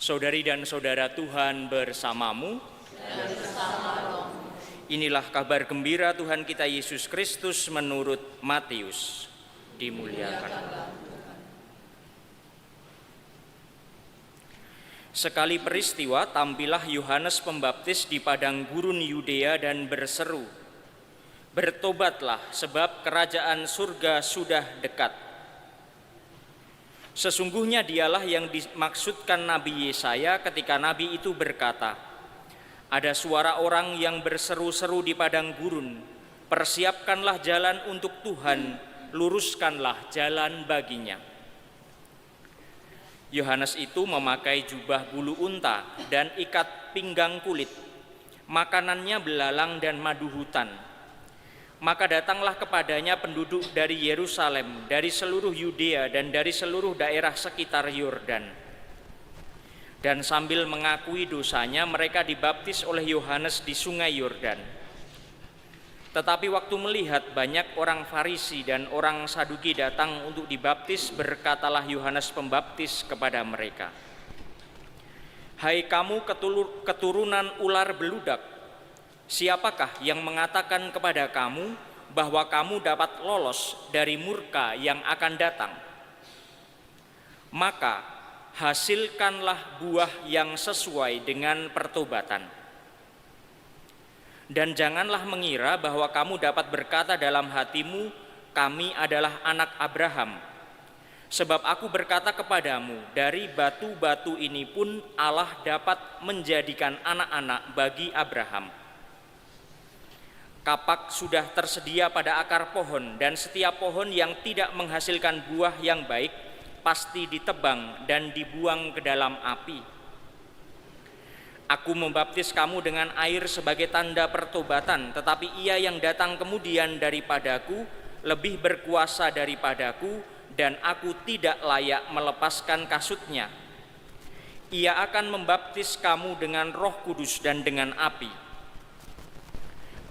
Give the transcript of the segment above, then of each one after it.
Saudari dan saudara Tuhan bersamamu. Dan bersama rohmu. Inilah kabar gembira Tuhan kita Yesus Kristus menurut Matius. Dimuliakan. Sekali peristiwa tampillah Yohanes Pembaptis di padang gurun Yudea dan berseru, "Bertobatlah, sebab kerajaan surga sudah dekat." Sesungguhnya dialah yang dimaksudkan Nabi Yesaya ketika Nabi itu berkata, "Ada suara orang yang berseru-seru di padang gurun, persiapkanlah jalan untuk Tuhan, luruskanlah jalan baginya." Yohanes itu memakai jubah bulu unta dan ikat pinggang kulit, makanannya belalang dan madu hutan. Maka datanglah kepadanya penduduk dari Yerusalem, dari seluruh Yudea dan dari seluruh daerah sekitar Yordan. Dan sambil mengakui dosanya, mereka dibaptis oleh Yohanes di sungai Yordan. Tetapi waktu melihat banyak orang Farisi dan orang Saduki datang untuk dibaptis, berkatalah Yohanes Pembaptis kepada mereka, "Hai kamu keturunan ular beludak, siapakah yang mengatakan kepada kamu bahwa kamu dapat lolos dari murka yang akan datang? Maka hasilkanlah buah yang sesuai dengan pertobatan. Dan janganlah mengira bahwa kamu dapat berkata dalam hatimu, 'Kami adalah anak Abraham.' Sebab aku berkata kepadamu, dari batu-batu ini pun Allah dapat menjadikan anak-anak bagi Abraham. Kapak sudah tersedia pada akar pohon, dan setiap pohon yang tidak menghasilkan buah yang baik pasti ditebang dan dibuang ke dalam api. Aku membaptis kamu dengan air sebagai tanda pertobatan, tetapi Ia yang datang kemudian daripadaku lebih berkuasa daripadaku, dan aku tidak layak melepaskan kasutnya. Ia akan membaptis kamu dengan Roh Kudus dan dengan api.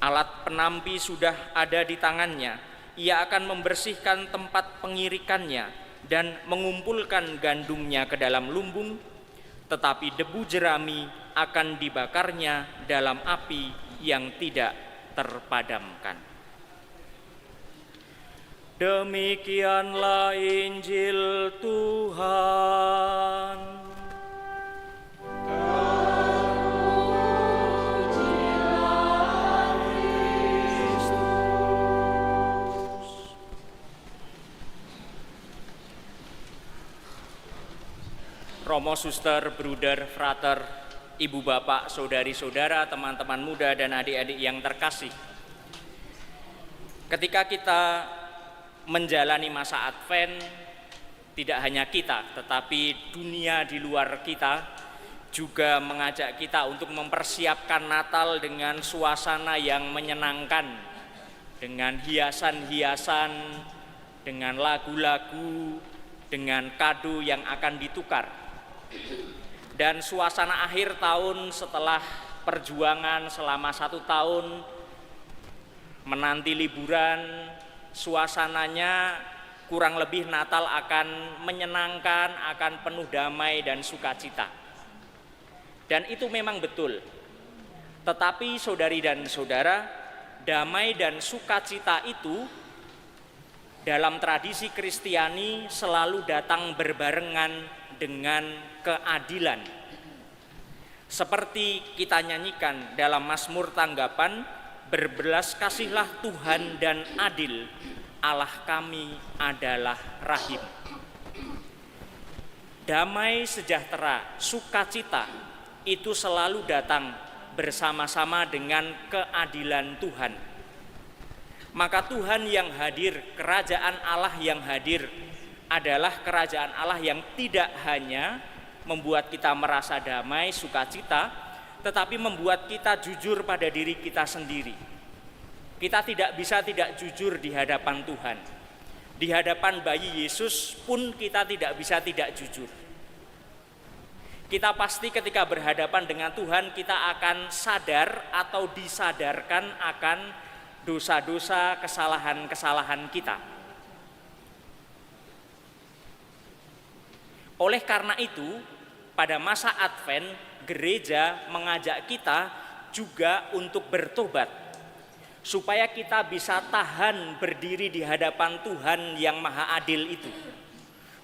Alat penampi sudah ada di tangannya. Ia akan membersihkan tempat pengirikannya dan mengumpulkan gandumnya ke dalam lumbung, tetapi debu jerami akan dibakarnya dalam api yang tidak terpadamkan." Demikianlah Injil Tuhan. Romo, suster, bruder, frater, ibu bapak, saudari-saudara, teman-teman muda, dan adik-adik yang terkasih. Ketika kita menjalani masa Advent, tidak hanya kita, tetapi dunia di luar kita juga mengajak kita untuk mempersiapkan Natal dengan suasana yang menyenangkan, dengan hiasan-hiasan, dengan lagu-lagu, dengan kado yang akan ditukar. Dan suasana akhir tahun setelah perjuangan selama 1 tahun menanti liburan, suasananya kurang lebih Natal akan menyenangkan, akan penuh damai dan sukacita. Dan itu memang betul. Tetapi saudari dan saudara, damai dan sukacita itu dalam tradisi Kristiani selalu datang berbarengan dengan keadilan. Seperti kita nyanyikan dalam Mazmur Tanggapan, "Berbelas kasihlah Tuhan dan adil, Allah kami adalah rahim." Damai, sejahtera, sukacita itu selalu datang bersama-sama dengan keadilan Tuhan. Maka Tuhan yang hadir, kerajaan Allah yang hadir adalah kerajaan Allah yang tidak hanya membuat kita merasa damai, sukacita, tetapi membuat kita jujur pada diri kita sendiri. Kita tidak bisa tidak jujur di hadapan Tuhan. Di hadapan bayi Yesus pun kita tidak bisa tidak jujur. Kita pasti ketika berhadapan dengan Tuhan, kita akan sadar atau disadarkan akan dosa-dosa, kesalahan-kesalahan kita. Oleh karena itu, pada masa Advent, gereja mengajak kita juga untuk bertobat, supaya kita bisa tahan berdiri di hadapan Tuhan yang Maha Adil itu.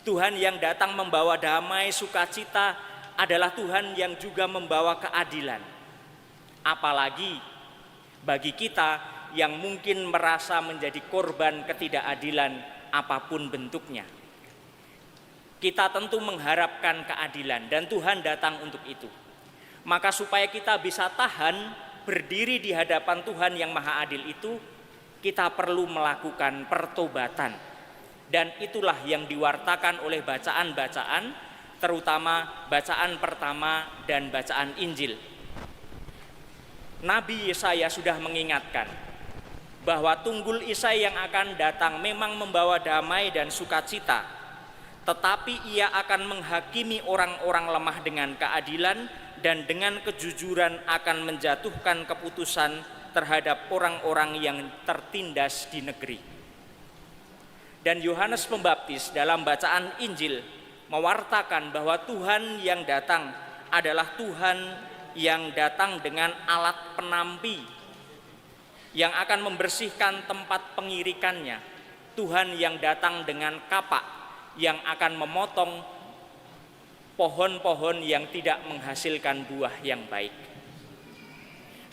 Tuhan yang datang membawa damai, sukacita adalah Tuhan yang juga membawa keadilan. Apalagi bagi kita yang mungkin merasa menjadi korban ketidakadilan apapun bentuknya. Kita tentu mengharapkan keadilan dan Tuhan datang untuk itu. Maka supaya kita bisa tahan berdiri di hadapan Tuhan yang Maha Adil itu, kita perlu melakukan pertobatan. Dan itulah yang diwartakan oleh bacaan-bacaan, terutama bacaan pertama dan bacaan Injil. Nabi Yesaya sudah mengingatkan bahwa tunggul Isai yang akan datang memang membawa damai dan sukacita, tetapi ia akan menghakimi orang-orang lemah dengan keadilan dan dengan kejujuran akan menjatuhkan keputusan terhadap orang-orang yang tertindas di negeri. Dan Yohanes Pembaptis dalam bacaan Injil mewartakan bahwa Tuhan yang datang adalah Tuhan yang datang dengan alat penampi yang akan membersihkan tempat pengirikannya. Tuhan yang datang dengan kapak yang akan memotong pohon-pohon yang tidak menghasilkan buah yang baik.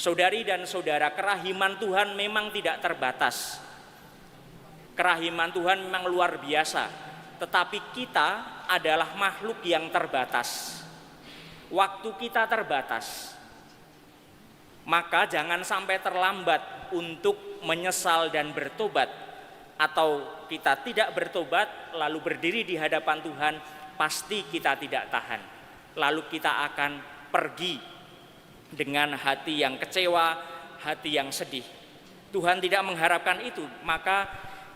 Saudari dan saudara, kerahiman Tuhan memang tidak terbatas. Kerahiman Tuhan memang luar biasa, tetapi kita adalah makhluk yang terbatas. Waktu kita terbatas. Maka jangan sampai terlambat untuk menyesal dan bertobat, atau kita tidak bertobat lalu berdiri di hadapan Tuhan, pasti kita tidak tahan. Lalu kita akan pergi dengan hati yang kecewa, hati yang sedih. Tuhan tidak mengharapkan itu, maka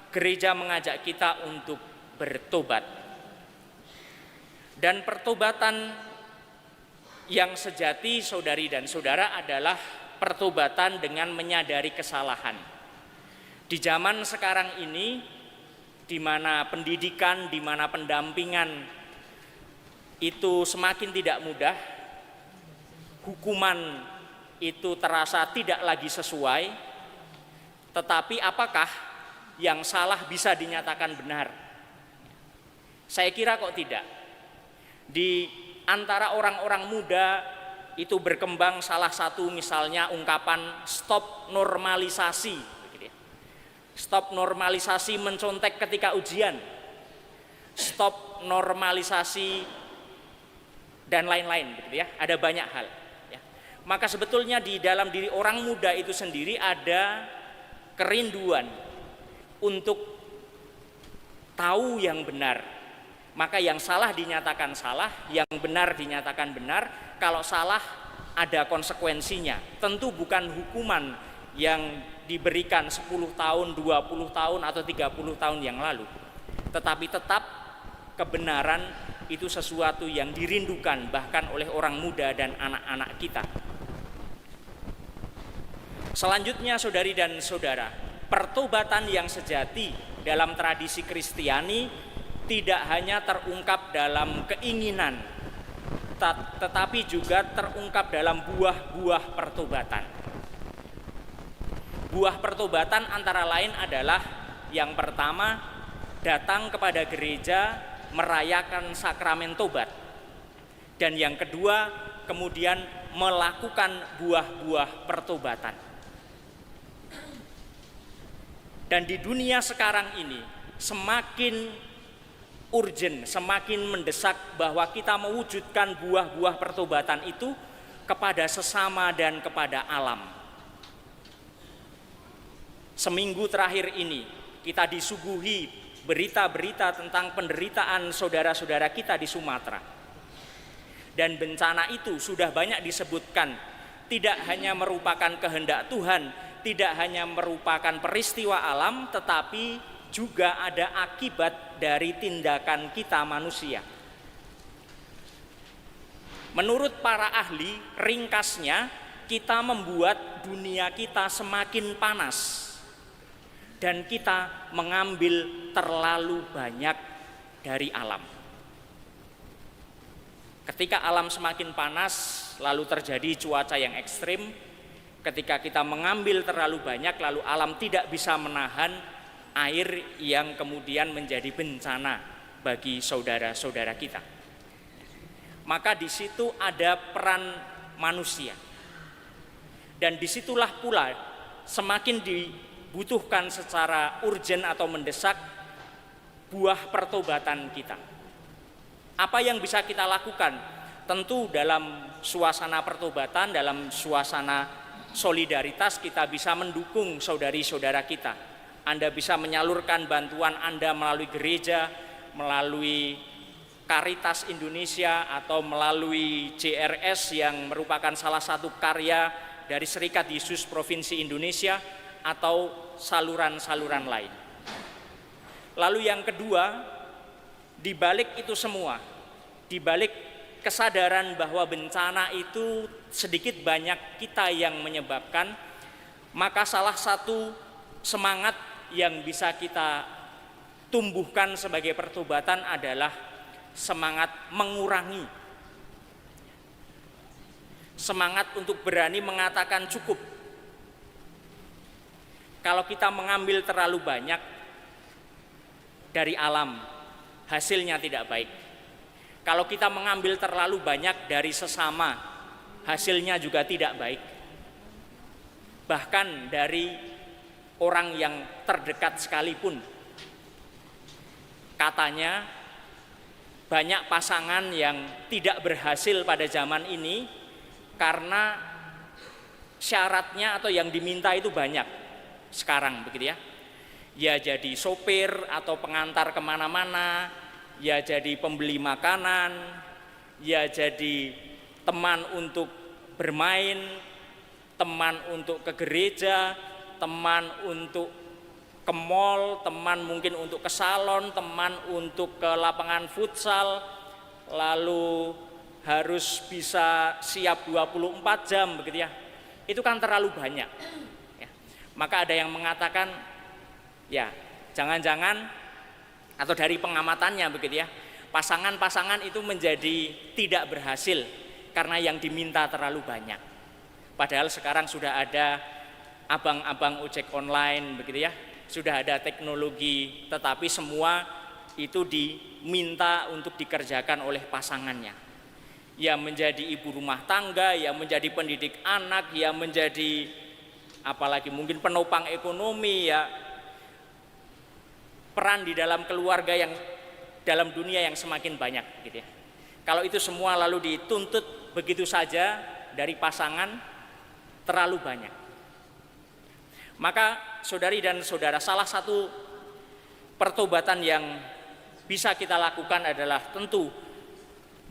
gereja mengajak kita untuk bertobat. Dan pertobatan yang sejati, saudari dan saudara, adalah pertobatan dengan menyadari kesalahan. Di zaman sekarang ini, di mana pendidikan, di mana pendampingan itu semakin tidak mudah, hukuman itu terasa tidak lagi sesuai, tetapi apakah yang salah bisa dinyatakan benar? Saya kira kok tidak. Di antara orang-orang muda itu berkembang salah satu misalnya ungkapan stop normalisasi. Stop normalisasi mencontek ketika ujian, stop normalisasi dan lain-lain, gitu ya. Ada banyak hal. Ya. Maka sebetulnya di dalam diri orang muda itu sendiri ada kerinduan untuk tahu yang benar. Maka yang salah dinyatakan salah, yang benar dinyatakan benar. Kalau salah ada konsekuensinya. Tentu bukan hukuman yang diberikan 10 tahun, 20 tahun atau 30 tahun yang lalu. Tetapi tetap kebenaran itu sesuatu yang dirindukan bahkan oleh orang muda dan anak-anak kita. Selanjutnya saudari dan saudara, pertobatan yang sejati dalam tradisi Kristiani tidak hanya terungkap dalam keinginan, tetapi juga terungkap dalam buah-buah pertobatan. Buah pertobatan antara lain adalah yang pertama, datang kepada gereja merayakan sakramen tobat. Dan yang kedua, kemudian melakukan buah-buah pertobatan. Dan di dunia sekarang ini semakin urgent, semakin mendesak bahwa kita mewujudkan buah-buah pertobatan itu kepada sesama dan kepada alam. Seminggu terakhir ini kita disuguhi berita-berita tentang penderitaan saudara-saudara kita di Sumatera. Dan bencana itu sudah banyak disebutkan, tidak hanya merupakan kehendak Tuhan, tidak hanya merupakan peristiwa alam, tetapi juga ada akibat dari tindakan kita manusia. Menurut para ahli, ringkasnya kita membuat dunia kita semakin panas. Dan kita mengambil terlalu banyak dari alam. Ketika alam semakin panas, lalu terjadi cuaca yang ekstrim. Ketika kita mengambil terlalu banyak, lalu alam tidak bisa menahan air yang kemudian menjadi bencana bagi saudara-saudara kita. Maka di situ ada peran manusia. Dan disitulah pula semakin dibutuhkan secara urgen atau mendesak buah pertobatan kita. Apa yang bisa kita lakukan? Tentu dalam suasana pertobatan, dalam suasana solidaritas kita bisa mendukung saudari-saudara kita. Anda bisa menyalurkan bantuan Anda melalui gereja, melalui Caritas Indonesia atau melalui JRS yang merupakan salah satu karya dari Serikat Yesus Provinsi Indonesia atau saluran-saluran lain. Lalu yang kedua, di balik itu semua, di balik kesadaran bahwa bencana itu sedikit banyak kita yang menyebabkan, maka salah satu semangat yang bisa kita tumbuhkan sebagai pertobatan adalah semangat mengurangi. Semangat untuk berani mengatakan cukup. Kalau kita mengambil terlalu banyak dari alam, hasilnya tidak baik. Kalau kita mengambil terlalu banyak dari sesama, hasilnya juga tidak baik. Bahkan dari orang yang terdekat sekalipun. Katanya banyak pasangan yang tidak berhasil pada zaman ini karena syaratnya atau yang diminta itu banyak sekarang, begitu ya. Ya jadi sopir atau pengantar kemana-mana, ya jadi pembeli makanan, ya jadi teman untuk bermain, teman untuk ke gereja, teman untuk ke mall, teman mungkin untuk ke salon, teman untuk ke lapangan futsal, lalu harus bisa siap 24 jam, begitu ya. Itu kan terlalu banyak. Ya. Maka ada yang mengatakan, ya jangan-jangan atau dari pengamatannya begitu ya, pasangan-pasangan itu menjadi tidak berhasil karena yang diminta terlalu banyak. Padahal sekarang sudah ada abang-abang ojek online begitu ya, sudah ada teknologi, tetapi semua itu diminta untuk dikerjakan oleh pasangannya. Ya menjadi ibu rumah tangga, ya menjadi pendidik anak, ya menjadi apalagi mungkin penopang ekonomi, ya peran di dalam keluarga yang dalam dunia yang semakin banyak gitu ya. Kalau itu semua lalu dituntut begitu saja dari pasangan, terlalu banyak. Maka saudari dan saudara, salah satu pertobatan yang bisa kita lakukan adalah tentu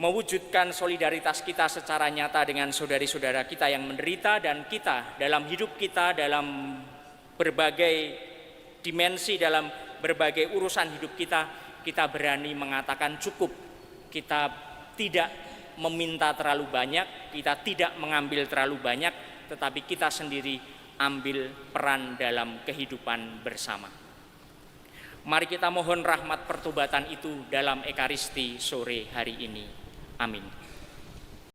mewujudkan solidaritas kita secara nyata dengan saudari-saudara kita yang menderita, dan kita dalam hidup kita, dalam berbagai dimensi, dalam berbagai urusan hidup kita, kita berani mengatakan cukup. Kita tidak meminta terlalu banyak, kita tidak mengambil terlalu banyak, tetapi kita sendiri ambil peran dalam kehidupan bersama. Mari kita mohon rahmat pertobatan itu dalam Ekaristi sore hari ini. Amin.